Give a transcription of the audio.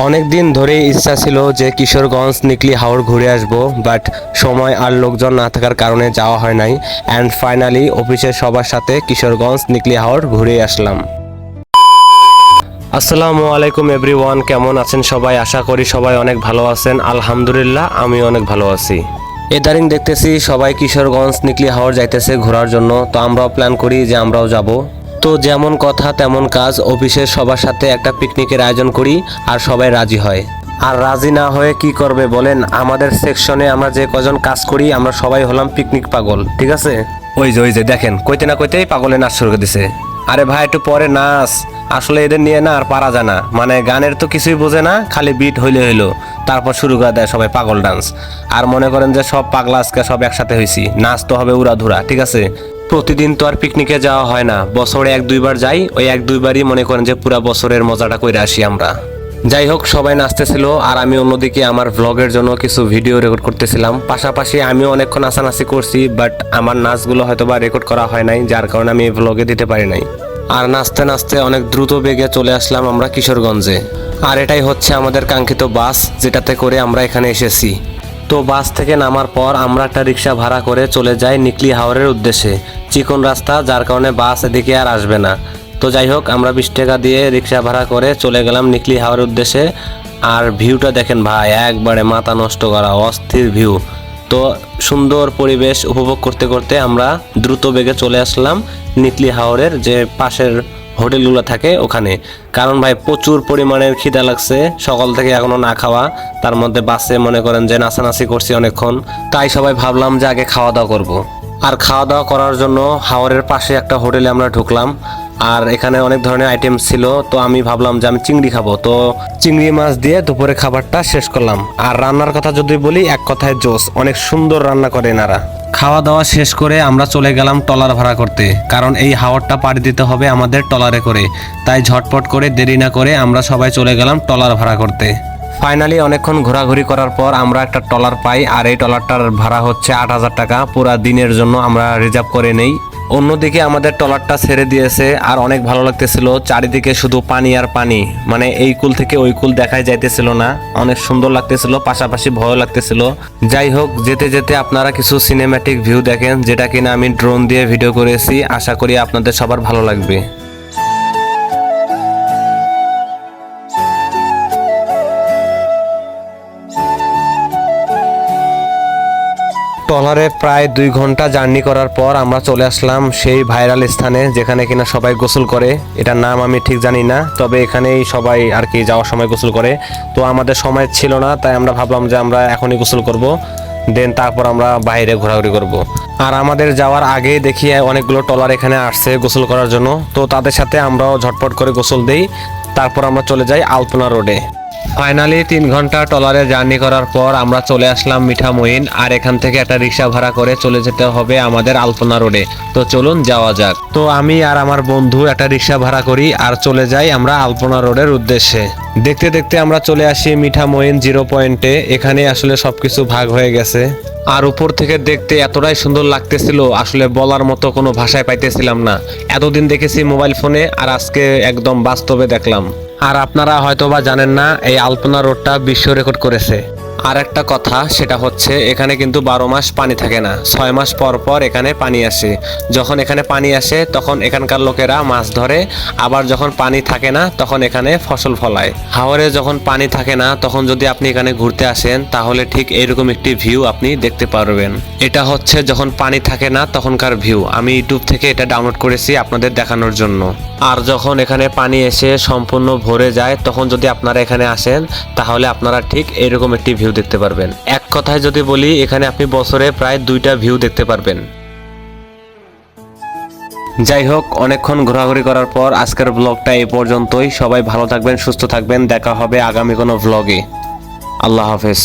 অনেক দিন ধরেই ইচ্ছা ছিল যে কিশোরগঞ্জ নিকলি হাওর ঘুরে আসব, বাট সময় আর লোকজন না থাকার কারণে যাওয়া হয় নাই। অ্যান্ড ফাইনালি অফিসের সবার সাথে কিশোরগঞ্জ নিকলি হাওর ঘুরে আসলাম। আসসালামু আলাইকুম এভরিওয়ান, কেমন আছেন সবাই? আশা করি সবাই অনেক ভালো আছেন। আলহামদুলিল্লাহ, আমি অনেক ভালো আছি। এদারিং দেখতেছি সবাই কিশোরগঞ্জ নিকলি হাওর যাইতেছে ঘোরার জন্য, তো আমরাও প্ল্যান করি যে আমরাও যাব। তো যেমন কথা তেমন কাজ, অফিসের সবার সাথে একটা পিকনিকের আয়োজন করি আর সবাই রাজি হয়। আর রাজি না হয়ে কি করবে বলেন? আমাদের সেকশনে আমরা যে কজন কাজ করি আমরা সবাই হলাম পিকনিক পাগল, ঠিক আছে? ওই যে দেখেন, কইতে না কইতেই পাগলে নাচ শুরু করে দিছে। আরে ভাই একটু পরে নাচ, আসলে এদের নিয়ে না আর পারা যায় না। মানে গানের তো কিছুই বোঝে না, খালি বিট হইলে হইলো, তারপর শুরু করে দেয় সবাই পাগল ডান্স। আর মনে করেন যে সব পাগলা আজকে সব একসাথে হয়েছি, নাচ তো হবে উড়াধুরা, ঠিক আছে? প্রতিদিন তো আর পিকনিকে যাওয়া হয় না, বছরে এক দুইবার যাই, ওই এক দুইবারই মনে করেন যে পুরা বছরের মজাটা কইরা আসি আমরা। যাই হোক, সবাই নাচতেছিল আর আমি অন্যদিকে আমার ভ্লগের জন্য কিছু ভিডিও রেকর্ড করতেছিলাম। পাশাপাশি আমিও অনেকক্ষণ নাচানাচি করছি, বাট আমার নাচগুলো হয়তো বা রেকর্ড করা হয় নাই, যার কারণে আমি ভ্লগে দিতে পারি নাই। আর নাচতে নাচতে অনেক দ্রুত বেগে চলে আসলাম আমরা কিশোরগঞ্জে। আর এটাই হচ্ছে আমাদের কাঙ্ক্ষিত বাস, যেটাতে করে আমরা এখানে এসেছি। তো বাস থেকে নামার পর আমরা একটা রিক্সা ভাড়া করে চলে যাই নিকলি হাওরের উদ্দেশ্যে। চিকন রাস্তা, যার কারণে বাস এদিকে আর আসবে না। তো যাই হোক, আমরা 20 টাকা দিয়ে রিক্সা ভাড়া করে চলে গেলাম নিকলি হাওরের উদ্দেশ্যে। আর ভিউটা দেখেন ভাই, একবারে মাথা নষ্ট করা অস্থির ভিউ। তো সুন্দর পরিবেশ উপভোগ করতে করতে আমরা দ্রুত বেগে চলে আসলাম নিকলি হাওরের যে পাশের হোটেলগুলো থাকে ওখানে। কারণ ভাই প্রচুর পরিমাণের খিদা লাগছে, সকাল থেকে এখনো না খাওয়া, তার মধ্যে বাসে মনে করেন যে নাচানাচি করছি অনেকক্ষণ। তাই সবাই ভাবলাম যে আগে খাওয়া দাওয়া করবো। আর খাওয়া দাওয়া করার জন্য হাওরের পাশে একটা হোটেলে আমরা ঢুকলাম। আর এখানে অনেক ধরনের আইটেম ছিল, তো আমি ভাবলাম যে আমি চিংড়ি খাবো, তো চিংড়ি মাছ দিয়ে দুপুরে খাবারটা শেষ করলাম। আর রান্নার কথা যদি বলি, এক কথায় জোস, অনেক সুন্দর রান্না করে এনারা। খাওয়া দাওয়া শেষ করে আমরা চলে গেলাম ট্রলার ভাড়া করতে, কারণ এই হাওরটা পাড়ি দিতে হবে আমাদের ট্রলারে করে। তাই ঝটপট করে দেরি না করে আমরা সবাই চলে গেলাম ট্রলার ভাড়া করতে। ফাইনালি অনেকক্ষণ ঘোরাঘুরি করার পর আমরা একটা ট্রলার পাই, আর এই ট্রলারটার ভাড়া হচ্ছে 8,000 টাকা। পুরা দিনের জন্য আমরা রিজার্ভ করে নেই। অন্যদিকে আমাদের ট্রলারটা ছেড়ে দিয়েছে, আর অনেক ভালো লাগতেছিল। চারিদিকে শুধু পানি আর পানি, মানে এই কুল থেকে ওই কুল দেখাই যাইতেছিল না। অনেক সুন্দর লাগতেছিল, পাশাপাশি ভয় লাগতেছিল। যাই হোক, যেতে যেতে আপনারা কিছু সিনেম্যাটিক ভিউ দেখেন, যেটা কিনা আমি ড্রোন দিয়ে ভিডিও করেছি। আশা করি আপনাদের সবার ভালো লাগবে। ট্রলারে প্রায় 2 ঘন্টা জার্নি করার পর আমরা চলে আসলাম সেই ভাইরাল স্থানে, যেখানে কিনা সবাই গোসল করে। এটার নাম আমি ঠিক জানি না, তবে এখানেই সবাই আর কি যাওয়ার সময় গোসল করে। তো আমাদের সময় ছিল না, তাই আমরা ভাবলাম যে আমরা এখনই গোসল করব, দেন তারপর আমরা বাইরে ঘোরাঘুরি করব। আর আমাদের যাওয়ার আগেই দেখি অনেকগুলো ট্রলার এখানে আসছে গোসল করার জন্য, তো তাদের সাথে আমরাও ঝটপট করে গোসল দেই। তারপর আমরা চলে যাই আলপনা রোডে। ফাইনালি 3 ঘন্টা ট্রলারে জার্নি করার পর আমরা চলে আসলাম মিঠামইন। আর এখান থেকে একটা রিক্সা ভাড়া করে চলে যেতে হবে আমাদের আলপনা রোডে। তো চলুন যাওয়া যাক। তো আমি আর আমার বন্ধু একটা রিক্সা ভাড়া করি আর চলে যাই আমরা আলপনা রোডের উদ্দেশ্যে। দেখতে দেখতে আমরা চলে আসি মিঠামইন 0 পয়েন্টে। এখানে আসলে সবকিছু ভাগ হয়ে গেছে। আর উপর থেকে দেখতে এতটাই সুন্দর লাগতেছিল, আসলে বলার মতো কোনো ভাষায় পাইতেছিলাম না। এতদিন দেখেছি মোবাইল ফোনে, আর আজকে একদম বাস্তবে দেখলাম। আর আপনারা হয়তোবা জানেন না, এই আলপনা রোডটা বিশ্ব রেকর্ড করেছে। আর একটা কথা, সেটা হচ্ছে এখানে কিন্তু 12 মাস পানি থাকে না, 6 মাস পর পর এখানে পানি আসে। যখন এখানে পানি আসে তখন এখানকার লোকেরা মাছ ধরে, আবার যখন পানি থাকে না তখন এখানে ফসল ফলায়। হাওরে যখন পানি থাকে না তখন যদি আপনি এখানে ঘুরতে আসেন, তাহলে ঠিক এইরকম একটি ভিউ আপনি দেখতে পারবেন। এটা হচ্ছে যখন পানি থাকে না তখনকার ভিউ। আমি ইউটিউব থেকে এটা ডাউনলোড করেছি আপনাদের দেখানোর জন্য। আর যখন এখানে পানি এসে সম্পূর্ণ ভরে যায়, তখন যদি আপনারা এখানে আসেন, তাহলে আপনারা ঠিক এরকম একটি ভিউ দেখতে পারবেন। এক কথায় যদি বলি, এখানে আপনি বছরে প্রায় 2টা ভিউ দেখতে পারবেন। যাই হোক, অনেকক্ষণ ঘোরাঘুরি করার পর আজকের ব্লগটা এই পর্যন্তই। সবাই ভালো থাকবেন, সুস্থ থাকবেন। দেখা হবে আগামী কোনো ব্লগে। আল্লাহ হাফেজ।